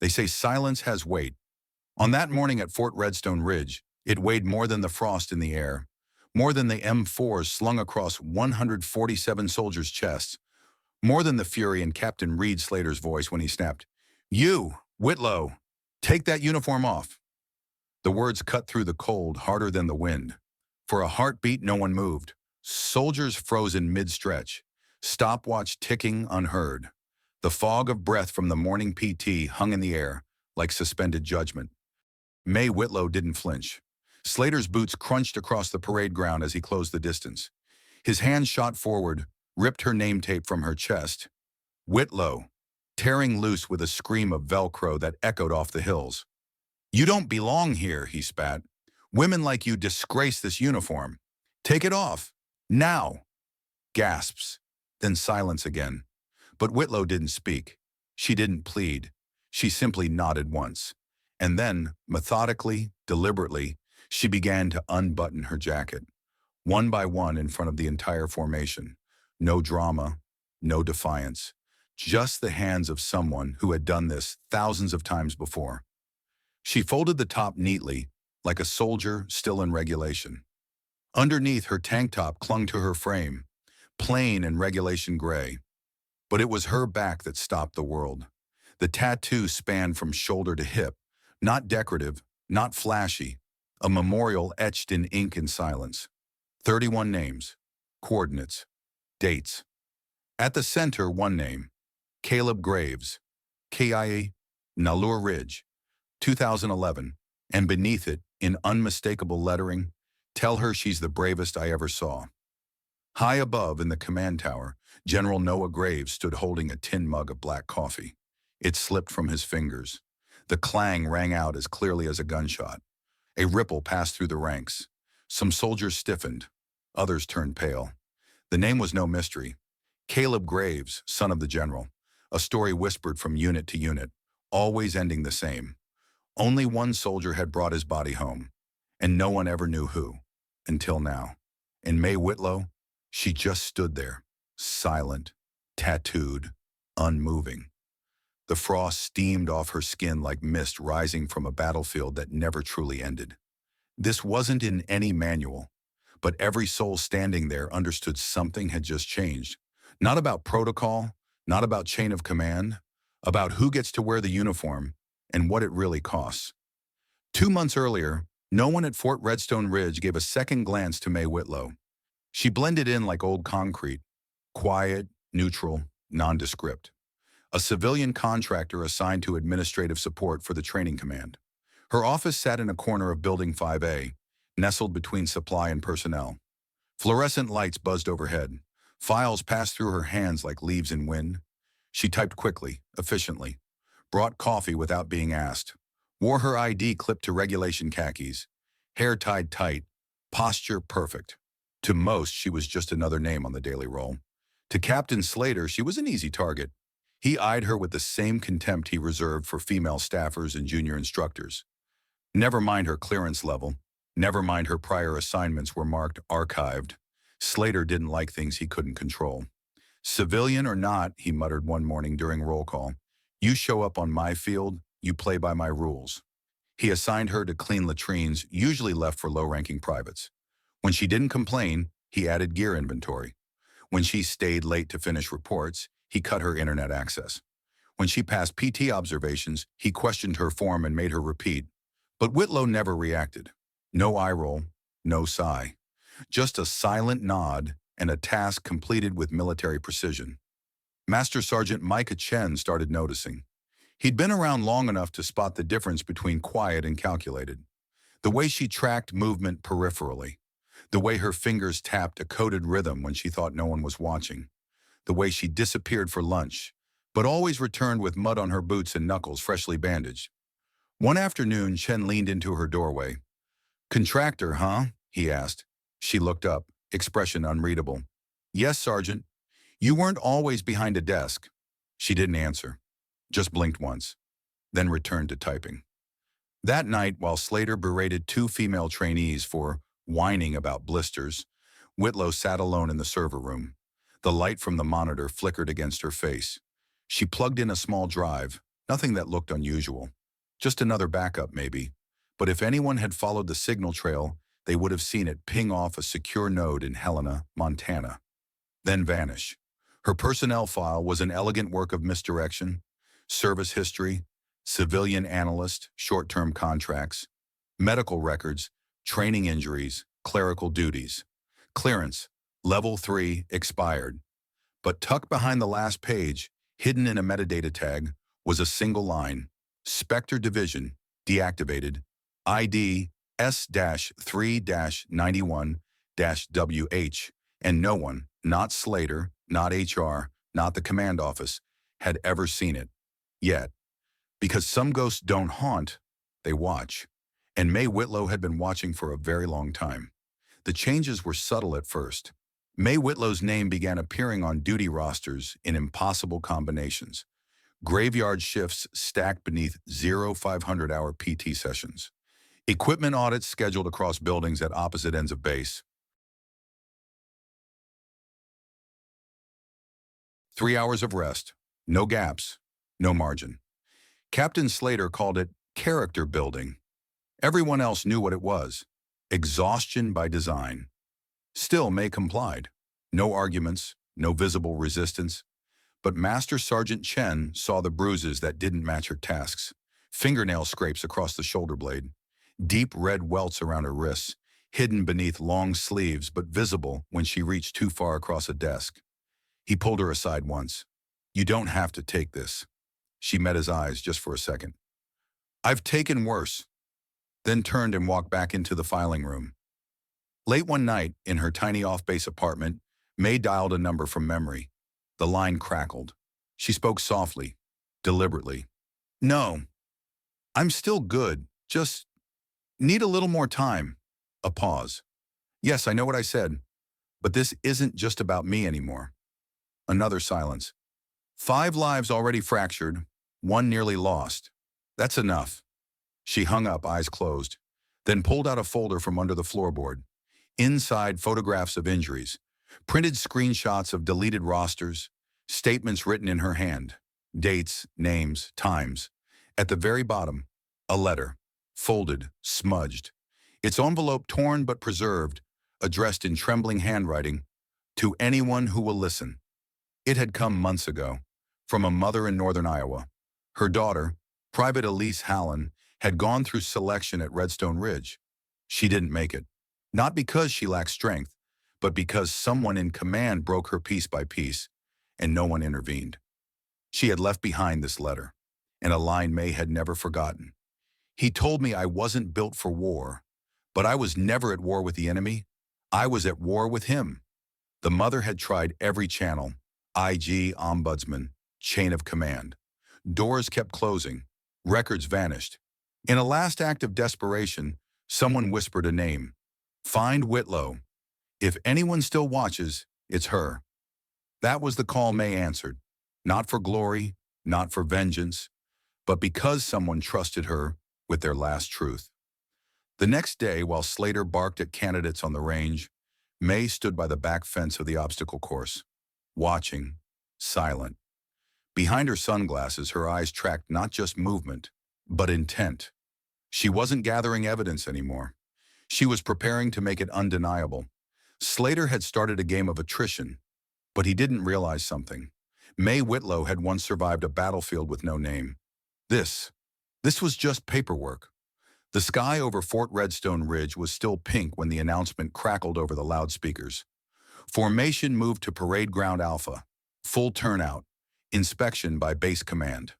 They say silence has weight. On that morning at Fort Redstone Ridge, it weighed more than the frost in the air, more than the M4s slung across 147 soldiers' chests, more than the fury in Captain Reed Slater's voice when he snapped, "You, Whitlow, take that uniform off." The words cut through the cold harder than the wind. For a heartbeat, no one moved. Soldiers frozen mid-stretch, stopwatch ticking unheard. The fog of breath from the morning PT hung in the air like suspended judgment. Mae Whitlow didn't flinch. Slater's boots crunched across the parade ground as he closed the distance. His hand shot forward, ripped her name tape from her chest. Whitlow, tearing loose with a scream of Velcro that echoed off the hills. "You don't belong here," he spat. "Women like you disgrace this uniform. Take it off. Now." Gasps. Then silence again. But Whitlow didn't speak. She didn't plead. She simply nodded once. And then, methodically, deliberately, she began to unbutton her jacket, one by one in front of the entire formation. No drama, no defiance. Just the hands of someone who had done this thousands of times before. She folded the top neatly, like a soldier still in regulation. Underneath, her tank top clung to her frame, plain and regulation gray. But it was her back that stopped the world. The tattoo spanned from shoulder to hip, not decorative, not flashy, a memorial etched in ink and silence. 31 names, coordinates, dates. At the center, one name, Caleb Graves, KIA, Nallur Ridge, 2011, and beneath it, in unmistakable lettering, "Tell her she's the bravest I ever saw." High above in the command tower, General Noah Graves stood holding a tin mug of black coffee. It slipped from his fingers. The clang rang out as clearly as a gunshot. A ripple passed through the ranks. Some soldiers stiffened. Others turned pale. The name was no mystery. Caleb Graves, son of the general. A story whispered from unit to unit, always ending the same. Only one soldier had brought his body home, and no one ever knew who, until now. And Mae Whitlow, she just stood there, silent, tattooed, unmoving. The frost steamed off her skin like mist rising from a battlefield that never truly ended. This wasn't in any manual, but every soul standing there understood something had just changed. Not about protocol, not about chain of command, about who gets to wear the uniform and what it really costs. 2 months earlier, no one at Fort Redstone Ridge gave a second glance to Mae Whitlow. She blended in like old concrete, quiet, neutral, nondescript. A civilian contractor assigned to administrative support for the training command. Her office sat in a corner of Building 5A, nestled between supply and personnel. Fluorescent lights buzzed overhead. Files passed through her hands like leaves in wind. She typed quickly, efficiently, brought coffee without being asked, wore her ID clipped to regulation khakis, hair tied tight, posture perfect. To most, she was just another name on the daily roll. To Captain Slater, she was an easy target. He eyed her with the same contempt he reserved for female staffers and junior instructors. Never mind her clearance level. Never mind her prior assignments were marked archived. Slater didn't like things he couldn't control. "Civilian or not," he muttered one morning during roll call, "you show up on my field, you play by my rules." He assigned her to clean latrines, usually left for low-ranking privates. When she didn't complain, he added gear inventory. When she stayed late to finish reports, he cut her internet access. When she passed PT observations, he questioned her form and made her repeat. But Whitlow never reacted. No eye roll, no sigh. Just a silent nod and a task completed with military precision. Master Sergeant Micah Chen started noticing. He'd been around long enough to spot the difference between quiet and calculated. The way she tracked movement peripherally. The way her fingers tapped a coded rhythm when she thought no one was watching. The way she disappeared for lunch, but always returned with mud on her boots and knuckles freshly bandaged. One afternoon, Chen leaned into her doorway. "Contractor, huh?" he asked. She looked up, expression unreadable. "Yes, Sergeant. You weren't always behind a desk." She didn't answer, just blinked once, then returned to typing. That night, while Slater berated 2 female trainees for whining about blisters, Whitlow sat alone in the server room. The light from the monitor flickered against her face. She plugged in a small drive, Nothing that looked unusual. Just another backup, maybe. But if anyone had followed the signal trail, they would have seen it ping off a secure node in Helena, Montana, then vanish. Her personnel file was an elegant work of misdirection, service history, civilian analyst, short-term contracts, medical records, training injuries, clerical duties. Clearance, level 3, expired. But tucked behind the last page, hidden in a metadata tag, was a single line. Spectre Division, deactivated, ID S-3-91-WH, and no one, not Slater, not HR, not the command office, had ever seen it. Yet, because some ghosts don't haunt, they watch. And Mae Whitlow had been watching for a very long time. The changes were subtle at first. Mae Whitlow's name began appearing on duty rosters in impossible combinations. Graveyard shifts stacked beneath 500-hour PT sessions. Equipment audits scheduled across buildings at opposite ends of base. 3 hours of rest, no gaps, no margin. Captain Slater called it character building. Everyone else knew what it was. Exhaustion by design. Still, Mae complied. No arguments, no visible resistance. But Master Sergeant Chen saw the bruises that didn't match her tasks. Fingernail scrapes across the shoulder blade. Deep red welts around her wrists, hidden beneath long sleeves but visible when she reached too far across a desk. He pulled her aside once. "You don't have to take this." She met his eyes just for a second. "I've taken worse," then turned and walked back into the filing room. Late one night, in her tiny off-base apartment, Mae dialed a number from memory. The line crackled. She spoke softly, deliberately. "No, I'm still good, just need a little more time." A pause. "Yes, I know what I said, but this isn't just about me anymore." Another silence. "5 lives already fractured, 1 nearly lost. That's enough." She hung up, eyes closed, then pulled out a folder from under the floorboard. Inside, photographs of injuries, printed screenshots of deleted rosters, statements written in her hand, dates, names, times. At the very bottom, a letter, folded, smudged, its envelope torn but preserved, addressed in trembling handwriting, "To anyone who will listen." It had come months ago, from a mother in northern Iowa. Her daughter, Private Elise Hallen, had gone through selection at Redstone Ridge. She didn't make it. Not because she lacked strength, but because someone in command broke her piece by piece, and no one intervened. She had left behind this letter, and a line Mae had never forgotten. "He told me I wasn't built for war, but I was never at war with the enemy. I was at war with him." The mother had tried every channel, IG, ombudsman, chain of command. Doors kept closing. Records vanished. In a last act of desperation, someone whispered a name. "Find Whitlow. If anyone still watches, it's her." That was the call Mae answered. Not for glory, not for vengeance, but because someone trusted her with their last truth. The next day, while Slater barked at candidates on the range, Mae stood by the back fence of the obstacle course, watching, silent. Behind her sunglasses, her eyes tracked not just movement, but intent. She wasn't gathering evidence anymore. She was preparing to make it undeniable. Slater had started a game of attrition, but he didn't realize something. Mae Whitlow had once survived a battlefield with no name. This was just paperwork. The sky over Fort Redstone Ridge was still pink when the announcement crackled over the loudspeakers. Formation moved to Parade Ground Alpha. Full turnout. Inspection by base command.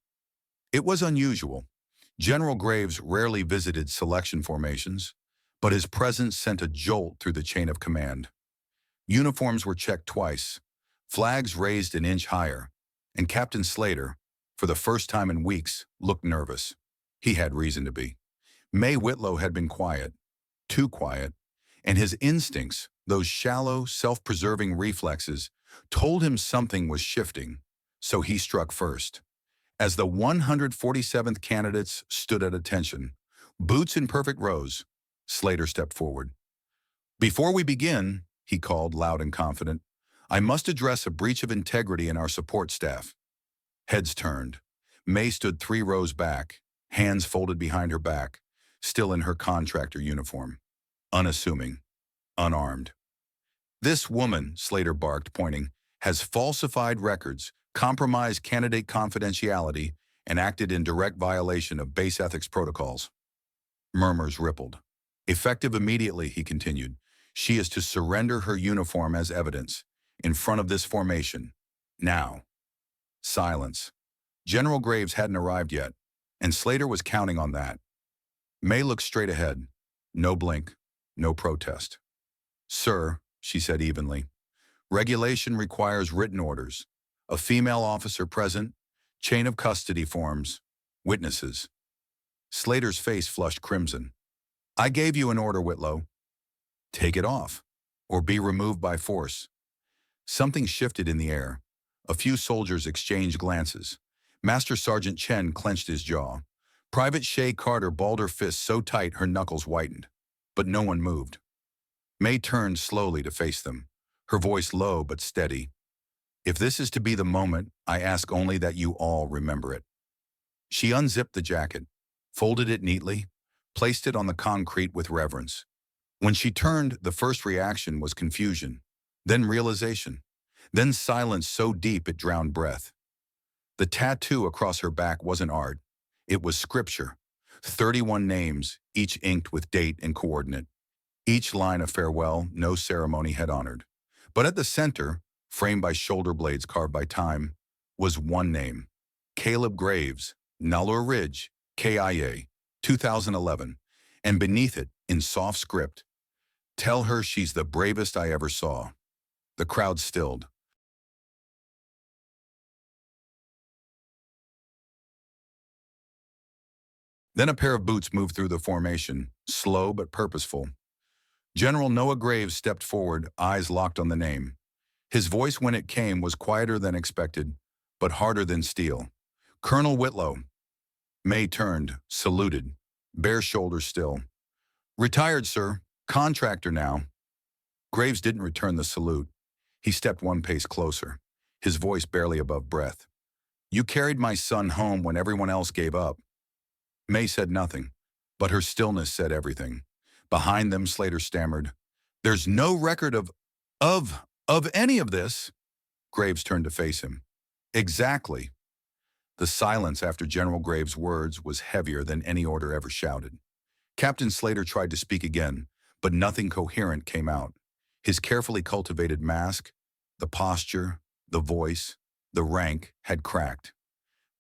It was unusual. General Graves rarely visited selection formations, but his presence sent a jolt through the chain of command. Uniforms were checked twice, flags raised an inch higher, and Captain Slater, for the first time in weeks, looked nervous. He had reason to be. Mae Whitlow had been quiet, too quiet, and his instincts, those shallow, self-preserving reflexes, told him something was shifting, so he struck first. As the 147th candidates stood at attention, boots in perfect rows, Slater stepped forward. "Before we begin," he called, loud and confident, "I must address a breach of integrity in our support staff." Heads turned. Mae stood 3 rows back, hands folded behind her back, still in her contractor uniform, unassuming, unarmed. "This woman," Slater barked, pointing, "has falsified records, compromised candidate confidentiality, and acted in direct violation of base ethics protocols." Murmurs rippled. "Effective immediately," he continued. "She is to surrender her uniform as evidence, in front of this formation. Now." Silence. General Graves hadn't arrived yet, and Slater was counting on that. Mae looked straight ahead. No blink, no protest. "Sir," she said evenly, "regulation requires written orders. A female officer present, chain of custody forms, witnesses." Slater's face flushed crimson. "I gave you an order, Whitlow. Take it off, or be removed by force." Something shifted in the air. A few soldiers exchanged glances. Master Sergeant Chen clenched his jaw. Private Shay Carter balled her fists so tight her knuckles whitened. But no one moved. Mae turned slowly to face them, her voice low but steady. "If this is to be the moment, I ask only that you all remember it." She unzipped the jacket, folded it neatly, placed it on the concrete with reverence. When she turned, the first reaction was confusion, then realization, then silence so deep it drowned breath. The tattoo across her back wasn't art. It was scripture. 31 names, each inked with date and coordinate. Each line a farewell no ceremony had honored. But at the center, framed by shoulder blades carved by time, was one name. Caleb Graves, Nallur Ridge, KIA, 2011. And beneath it, in soft script, "Tell her she's the bravest I ever saw." The crowd stilled. Then a pair of boots moved through the formation, slow but purposeful. General Noah Graves stepped forward, eyes locked on the name. His voice when it came was quieter than expected, but harder than steel. "Colonel Whitlow." Mae turned, saluted, bare shoulders still. "Retired, sir. Contractor now." Graves didn't return the salute. He stepped one pace closer, his voice barely above breath. "You carried my son home when everyone else gave up." Mae said nothing, but her stillness said everything. Behind them, Slater stammered, "There's no record of any of this." Graves turned to face him. "Exactly." The silence after General Graves' words was heavier than any order ever shouted. Captain Slater tried to speak again, but nothing coherent came out. His carefully cultivated mask, the posture, the voice, the rank had cracked.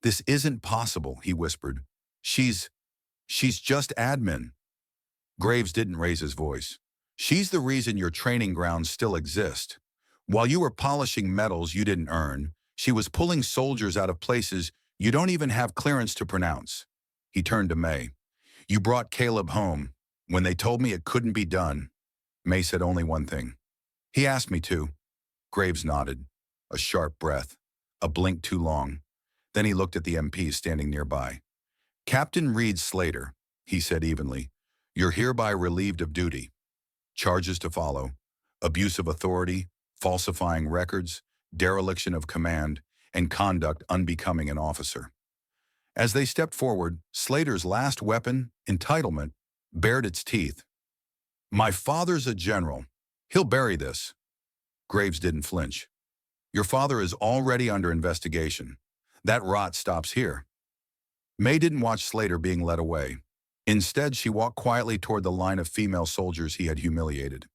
"This isn't possible," he whispered. She's just admin." Graves didn't raise his voice. "She's the reason your training grounds still exist. While you were polishing metals you didn't earn, she was pulling soldiers out of places you don't even have clearance to pronounce." He turned to Mae. "You brought Caleb home. When they told me it couldn't be done." Mae said only one thing. "He asked me to." Graves nodded. A sharp breath. A blink too long. Then he looked at the MPs standing nearby. "Captain Reed Slater," he said evenly, "you're hereby relieved of duty. Charges to follow: abuse of authority, falsifying records, dereliction of command, and conduct unbecoming an officer." As they stepped forward, Slater's last weapon, entitlement, bared its teeth. "My father's a general. He'll bury this." Graves didn't flinch. "Your father is already under investigation. That rot stops here." Mae didn't watch Slater being led away. Instead, she walked quietly toward the line of female soldiers he had humiliated.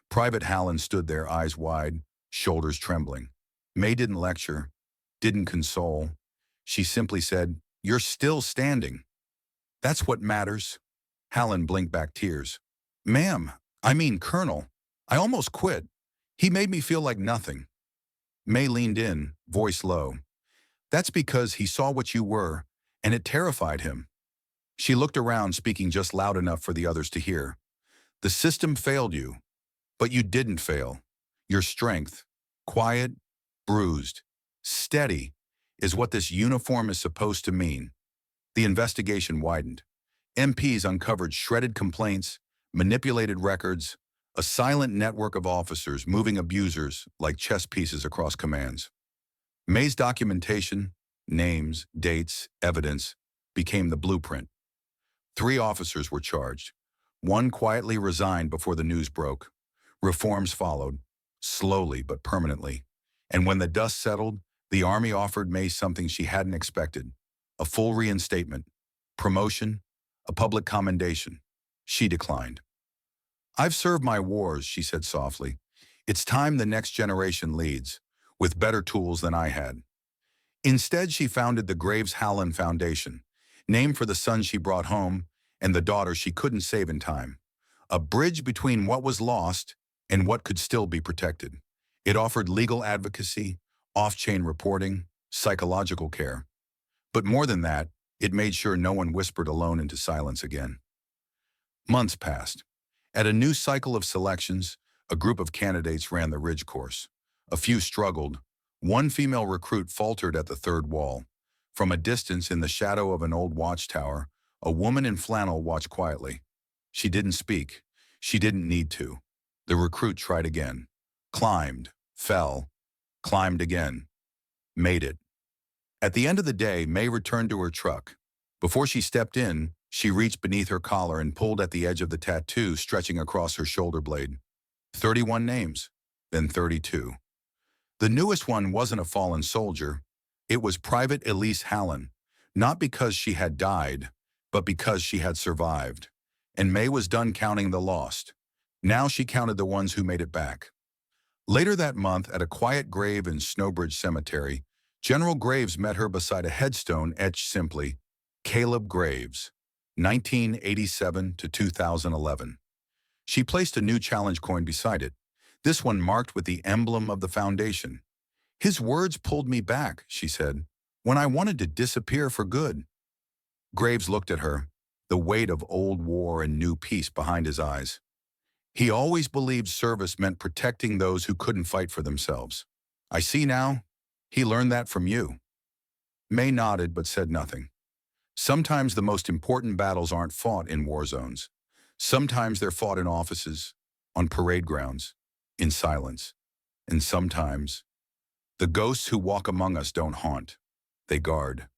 Private Hallen stood there, eyes wide, shoulders trembling. Mae didn't lecture, didn't console. She simply said, "You're still standing. That's what matters." Hallen blinked back tears. "Ma'am, I mean, Colonel, I almost quit. He made me feel like nothing." Mae leaned in, voice low. "That's because he saw what you were, and it terrified him." She looked around, speaking just loud enough for the others to hear. "The system failed you, but you didn't fail. Your strength, quiet, bruised, steady, is what this uniform is supposed to mean." The investigation widened. MPs uncovered shredded complaints, manipulated records, a silent network of officers moving abusers like chess pieces across commands. Mae's documentation, Names, dates, evidence became the blueprint. 3 officers were charged. 1 quietly resigned before the news broke. Reforms followed, slowly but permanently. And when the dust settled, the Army offered Mae something she hadn't expected: a full reinstatement, promotion, a public commendation. She declined. "I've served my wars," she said softly. "It's time the next generation leads, with better tools than I had." Instead, she founded the Graves Howland Foundation, named for the son she brought home and the daughter she couldn't save in time. A bridge between what was lost and what could still be protected. It offered legal advocacy, off-chain reporting, psychological care. But more than that, it made sure no one whispered alone into silence again. Months passed. At a new cycle of selections, a group of candidates ran the Ridge course. A few struggled. One female recruit faltered at the third wall. From a distance, in the shadow of an old watchtower, a woman in flannel watched quietly. She didn't speak. She didn't need to. The recruit tried again. Climbed, fell, climbed again. Made it. At the end of the day, Mae returned to her truck. Before she stepped in, she reached beneath her collar and pulled at the edge of the tattoo stretching across her shoulder blade. 31 names, then 32. The newest one wasn't a fallen soldier. It was Private Elise Hallen, not because she had died, but because she had survived. And Mae was done counting the lost. Now she counted the ones who made it back. Later that month, at a quiet grave in Snowbridge Cemetery, General Graves met her beside a headstone etched simply, "Caleb Graves, 1987 to 2011. She placed a new challenge coin beside it, this one marked with the emblem of the foundation. "His words pulled me back," she said, "when I wanted to disappear for good." Graves looked at her, the weight of old war and new peace behind his eyes. He always believed service meant protecting those who couldn't fight for themselves. "I see now. He learned that from you." Mae nodded but said nothing. Sometimes the most important battles aren't fought in war zones. Sometimes they're fought in offices, on parade grounds, in silence. And sometimes, the ghosts who walk among us don't haunt, they guard.